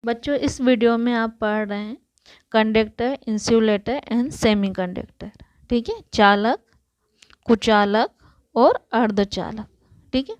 बच्चों, इस वीडियो में आप पढ़ रहे हैं कंडक्टर, इंसुलेटर एंड सेमीकंडक्टर। ठीक है, चालक, कुचालक और अर्धचालक। ठीक है,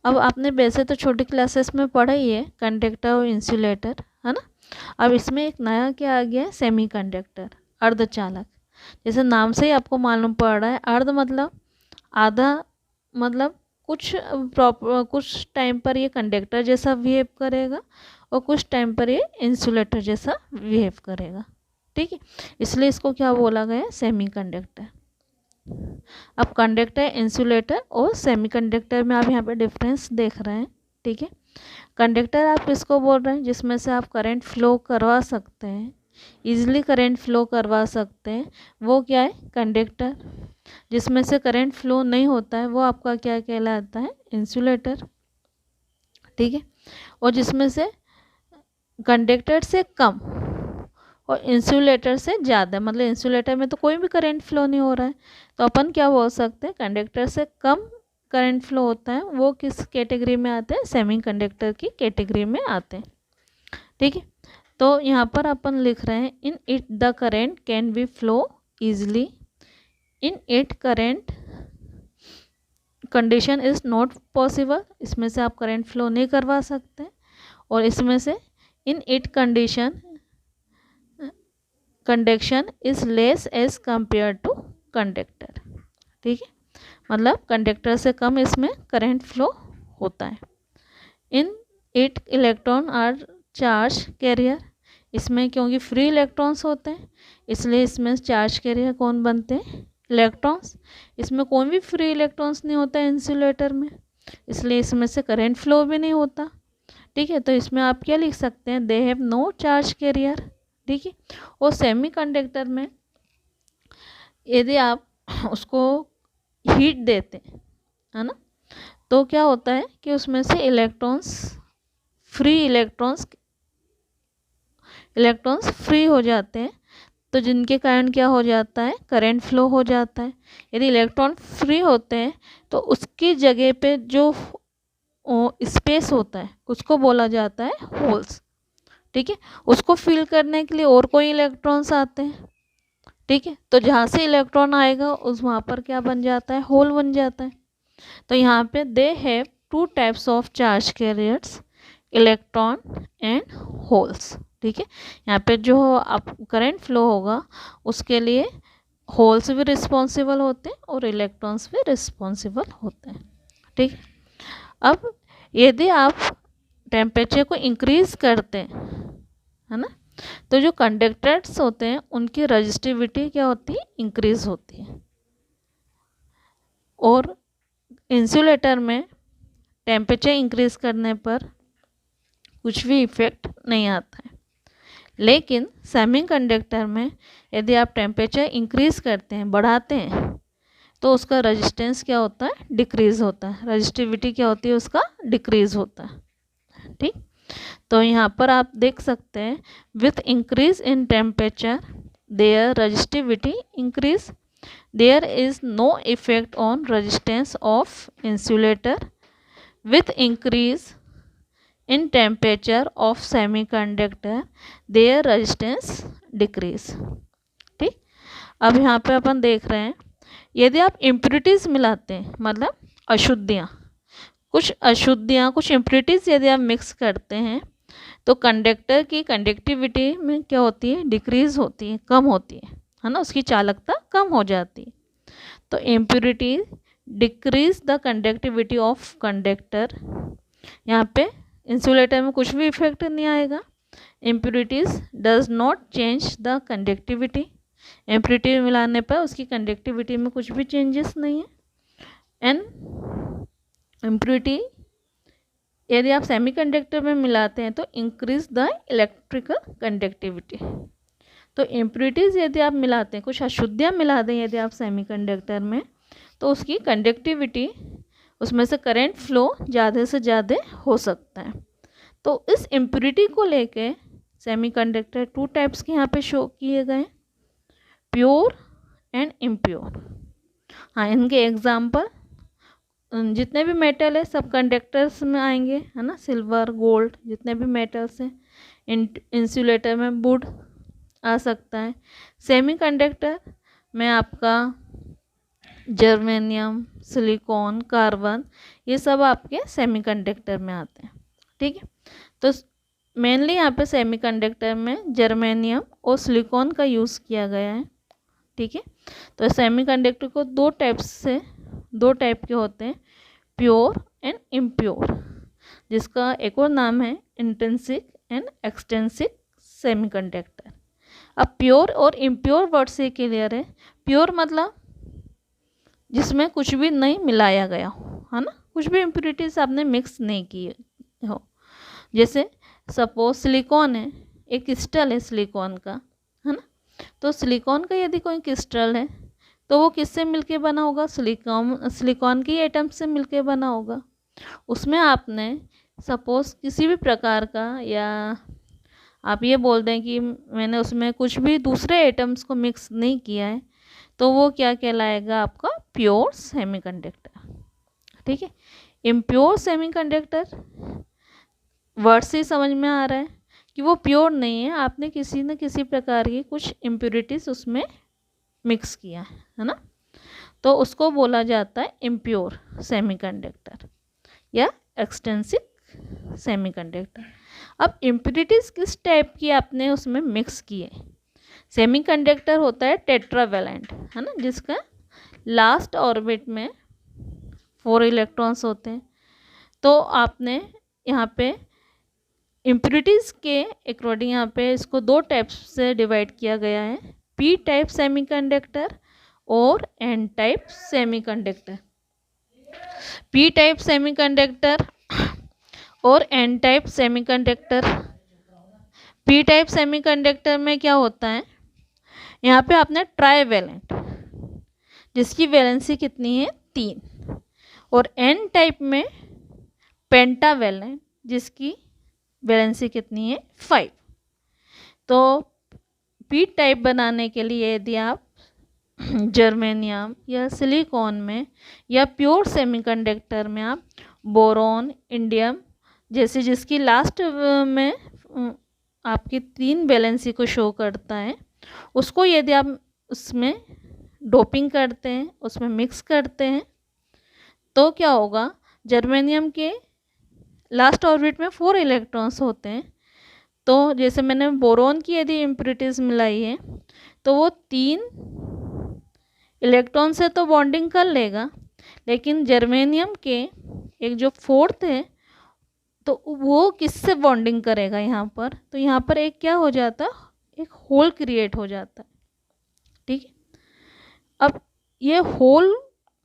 अब आपने वैसे तो छोटी क्लासेस में पढ़ा ही है कंडक्टर और इंसुलेटर, है ना। अब इसमें एक नया क्या आ गया है, सेमीकंडक्टर, अर्धचालक। जैसे नाम से ही आपको मालूम पड़ रहा है, अर्ध मतलब आधा, मतलब कुछ टाइम पर ये कंडक्टर जैसा बिहेव करेगा और कुछ टाइम पर ये इंसुलेटर जैसा बिहेव करेगा। ठीक है, इसलिए इसको क्या बोला गया है, सेमीकंडक्टर। अब कंडक्टर, इंसुलेटर और सेमीकंडक्टर में आप यहाँ पे डिफरेंस देख रहे हैं। ठीक है, कंडक्टर आप इसको बोल रहे हैं जिसमें से आप करंट फ्लो करवा सकते हैं, इजीली करंट फ्लो करवा सकते हैं, वो क्या है, कंडक्टर। जिसमें से करंट फ्लो नहीं होता है वो आपका क्या कहलाता है, इंसुलेटर। ठीक है, और जिसमें से कंडक्टर से कम और इंसुलेटर से ज़्यादा, मतलब इंसुलेटर में तो कोई भी करंट फ्लो नहीं हो रहा है, तो अपन क्या बोल सकते हैं, कंडक्टर से कम करंट फ्लो होता है, वो किस कैटेगरी में आते हैं, सेमीकंडक्टर की कैटेगरी में आते हैं। ठीक है, तो यहाँ पर अपन लिख रहे हैं, in it the current can be flow easily, in it current condition is not possible, इसमें से आप करंट फ्लो नहीं करवा सकते। और इसमें से in it conduction is less as compare to conductor. ठीक है, मतलब कंडक्टर से कम इसमें करंट फ्लो होता है। In it electron are charge carrier, इसमें क्योंकि फ्री इलेक्ट्रॉन्स होते हैं इसलिए इसमें चार्ज कैरियर कौन बनते हैं, इलेक्ट्रॉन्स। इसमें कोई भी फ्री इलेक्ट्रॉन्स नहीं होता है इंसुलेटर में, इसलिए इसमें से करंट फ्लो भी नहीं होता। ठीक है, तो इसमें आप क्या लिख सकते हैं, they have no charge carrier. ठीक है, और सेमीकंडक्टर में यदि आप उसको हीट देते हैं, है ना, तो क्या होता है कि उसमें से फ्री इलेक्ट्रॉन्स फ्री हो जाते हैं, तो जिनके कारण क्या हो जाता है, करंट फ्लो हो जाता है। यदि इलेक्ट्रॉन फ्री होते हैं तो उसकी जगह पे जो स्पेस होता है उसको बोला जाता है होल्स। ठीक है, उसको फिल करने के लिए और कोई इलेक्ट्रॉन्स आते हैं। ठीक है, तो जहाँ से इलेक्ट्रॉन आएगा उस वहाँ पर क्या बन जाता है, होल बन जाता है। तो यहाँ पे they have two types of charge carriers, electron and holes. ठीक है, यहाँ पे जो आप करंट फ्लो होगा उसके लिए होल्स भी रिस्पॉन्सिबल होते हैं और इलेक्ट्रॉन्स भी रिस्पॉन्सिबल होते हैं। ठीक, अब यदि आप टेम्परेचर को इंक्रीज करते हैं, है ना, तो जो कंडक्टर्स होते हैं उनकी रजिस्टिविटी क्या होती है, इंक्रीज होती है। और इंसुलेटर में टेम्परेचर इंक्रीज करने पर कुछ भी इफेक्ट नहीं आता है, लेकिन सेमीकंडक्टर में यदि आप टेम्परेचर इंक्रीज करते हैं, बढ़ाते हैं, तो उसका रेजिस्टेंस क्या होता है, डिक्रीज होता है, रजिस्टिविटी क्या होती है, उसका डिक्रीज होता है। ठीक, तो यहाँ पर आप देख सकते हैं, with increase in temperature their resistivity increase, there is no effect on resistance of insulator, with increase in temperature of semiconductor their resistance decrease। ठीक, अब यहाँ पे अपन देख रहे हैं, यदि आप इम्प्यूरिटीज़ मिलाते हैं, मतलब अशुद्धियाँ कुछ इम्प्यूरिटीज़ यदि आप मिक्स करते हैं, तो कंडक्टर की कंडक्टिविटी में क्या होती है, डिक्रीज होती है, कम होती है ना, उसकी चालकता कम हो जाती है। तो impurity decrease the conductivity of conductor, यहाँ पे इंसुलेटर में कुछ भी इफेक्ट नहीं आएगा। Impurities does not change the conductivity, impurity मिलाने पर उसकी कंडक्टिविटी में कुछ भी चेंजेस नहीं है। एंड इम्प्यूरिटी यदि आप सेमीकंडक्टर में मिलाते हैं तो इंक्रीज द इलेक्ट्रिकल कंडक्टिविटी। तो इम्प्यूरिटीज़ यदि आप मिलाते हैं, कुछ अशुद्धियाँ मिला दें यदि आप सेमीकंडक्टर में, तो उसकी कंडक्टिविटी, उसमें से करंट फ्लो ज़्यादा से ज़्यादा हो सकता है। तो इस इम्प्यूरिटी को लेके सेमीकंडक्टर टू टाइप्स के यहाँ पे शो किए गए, प्योर एंड इम्प्योर। हाँ, इनके एग्जाम्पल जितने भी मेटल है सब कंडक्टर्स में आएंगे, है ना, सिल्वर, गोल्ड, जितने भी मेटल्स हैं इंसुलेटर में वुड आ सकता है। सेमीकंडक्टर में आपका जर्मेनियम, सिलिकॉन, कार्बन, ये सब आपके सेमीकंडक्टर में आते हैं। ठीक है, तो मेनली यहाँ पे सेमीकंडक्टर में जर्मेनियम और सिलिकॉन का यूज़ किया गया है। ठीक है, तो सेमीकंडक्टर को दो टाइप के होते हैं, प्योर एंड इम्प्योर, जिसका एक और नाम है इंट्रिंसिक एंड एक्सट्रिंसिक सेमीकंडक्टर। अब प्योर और इम्प्योर वर्ड से क्लियर है। प्योर मतलब जिसमें कुछ भी नहीं मिलाया गया हो, है ना, कुछ भी इम्प्योरिटीज आपने मिक्स नहीं की हो। जैसे सपोज सिलिकॉन है, एक क्रिस्टल है सिलिकॉन का, है ना, तो सिलिकॉन का यदि कोई क्रिस्टल है तो वो किससे मिलके बना होगा? सिलिकॉन की एटम से मिलके बना होगा। उसमें आपने सपोज किसी भी प्रकार का, या आप ये बोल दें कि मैंने उसमें कुछ भी दूसरे एटम्स को मिक्स नहीं किया है, तो वो क्या कहलाएगा? आपका प्योर सेमीकंडक्टर। ठीक है, इम्प्योर सेमीकंडक्टर वर्ड से ही समझ में आ रहा है कि वो प्योर नहीं है, आपने किसी न किसी प्रकार की कुछ इम्प्योरिटीज उसमें मिक्स किया है ना, तो उसको बोला जाता है इम्प्योर सेमीकंडक्टर या एक्सट्रिंसिक सेमीकंडक्टर। अब इम्प्योरिटीज किस टाइप की आपने उसमें मिक्स किए? सेमीकंडक्टर होता है टेट्रावैलेंट, है ना, जिसका लास्ट ऑर्बिट में 4 इलेक्ट्रॉन्स होते हैं। तो आपने यहाँ पे इम्प्योरिटीज़ के अकॉर्डिंग यहाँ पे इसको दो टाइप्स से डिवाइड किया गया है, पी टाइप सेमीकंडक्टर और N type semiconductor. P type semiconductor और N type semiconductor. P type semiconductor में क्या होता है? यहाँ पे आपने ट्राईवैलेंट, जिसकी वैलेंसी कितनी है? 3, और एन टाइप में पेंटावैलेंट, जिसकी वैलेंसी कितनी है? 5। तो पी टाइप बनाने के लिए यदि आप जर्मेनियम या सिलिकॉन में या प्योर सेमीकंडक्टर में आप बोरॉन, इंडियम जैसे जिसकी लास्ट में आपकी 3 वैलेंसी को शो करता है, उसको यदि आप उसमें डोपिंग करते हैं, उसमें मिक्स करते हैं, तो क्या होगा? जर्मेनियम के लास्ट ऑर्बिट में 4 इलेक्ट्रॉन्स होते हैं। तो जैसे मैंने बोरॉन की यदि इम्प्योरिटीज मिलाई है, तो वो 3 इलेक्ट्रॉन से तो बॉन्डिंग कर लेगा, लेकिन जर्मेनियम के एक जो 4th है, तो वो किससे बॉन्डिंग करेगा यहाँ पर? तो यहाँ पर एक क्या हो जाता है? एक होल क्रिएट हो जाता है। ठीक है, अब ये होल,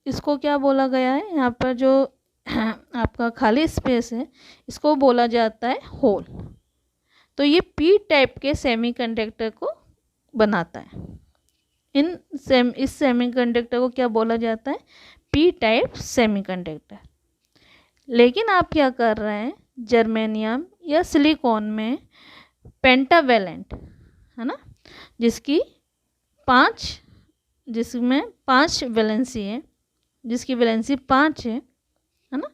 इसको क्या बोला गया है? यहाँ पर जो आपका खाली स्पेस है, इसको बोला जाता है होल। तो ये पी टाइप के सेमीकंडक्टर को बनाता है। इस सेमीकंडक्टर को क्या बोला जाता है? P type semiconductor. लेकिन आप क्या कर रहे हैं? जर्मेनियम या सिलिकॉन में पेंटावैलेंट, है ना, जिसमें 5 वैलेंसी है, जिसकी वैलेंसी 5 है ना,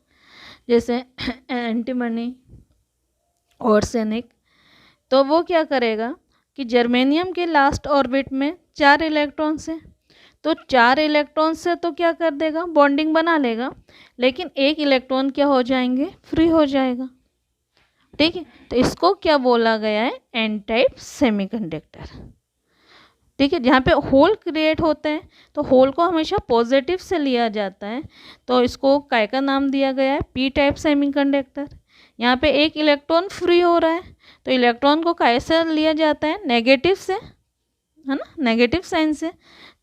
जैसे एंटीमनी, आर्सेनिक। तो वो क्या करेगा कि जर्मेनियम के लास्ट ऑर्बिट में 4 इलेक्ट्रॉन्स हैं, तो 4 इलेक्ट्रॉन से तो क्या कर देगा? बॉन्डिंग बना लेगा, लेकिन 1 इलेक्ट्रॉन क्या हो जाएंगे? फ्री हो जाएगा। ठीक है, तो इसको क्या बोला गया है? N type semiconductor. ठीक है, जहाँ पे होल क्रिएट होते हैं, तो होल को हमेशा पॉजिटिव से लिया जाता है, तो इसको काय का नाम दिया गया है? P type semiconductor. यहाँ पे 1 इलेक्ट्रॉन फ्री हो रहा है, तो इलेक्ट्रॉन को कैसे लिया जाता है? नेगेटिव से, है ना, नेगेटिव साइन से।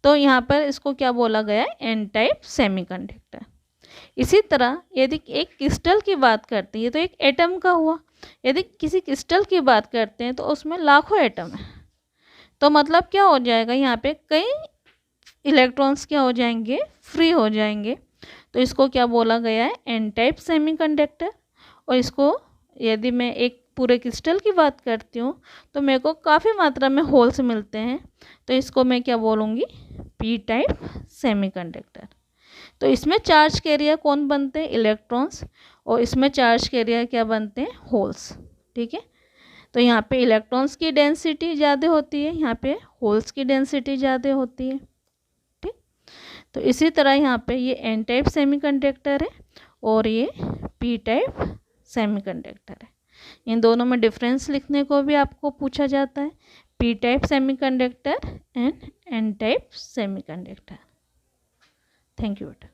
तो यहाँ पर इसको क्या बोला गया है? N type semiconductor. इसी तरह यदि एक क्रिस्टल की बात करते हैं, ये तो एक एटम का हुआ, यदि किसी क्रिस्टल की बात करते हैं तो उसमें लाखों एटम है, तो मतलब क्या हो जाएगा? यहाँ पे कई इलेक्ट्रॉन्स क्या हो जाएंगे? फ्री हो जाएंगे। तो इसको क्या बोला गया है? N type semiconductor. और इसको यदि मैं एक पूरे क्रिस्टल की बात करती हूँ तो मेरे को काफ़ी मात्रा में होल्स मिलते हैं, तो इसको मैं क्या बोलूँगी? P type semiconductor. तो इसमें चार्ज कैरियर कौन बनते हैं? इलेक्ट्रॉन्स, और इसमें चार्ज कैरियर क्या बनते हैं? होल्स। ठीक है, तो यहाँ पे इलेक्ट्रॉन्स की डेंसिटी ज़्यादा होती है, यहाँ पे होल्स की डेंसिटी ज़्यादा होती है। ठीक, तो इसी तरह यहाँ पे ये एन टाइप सेमीकंडक्टर है और ये पी टाइप सेमीकंडक्टर है। इन दोनों में डिफरेंस लिखने को भी आपको पूछा जाता है, P type semiconductor and N type semiconductor. Thank you बेटा।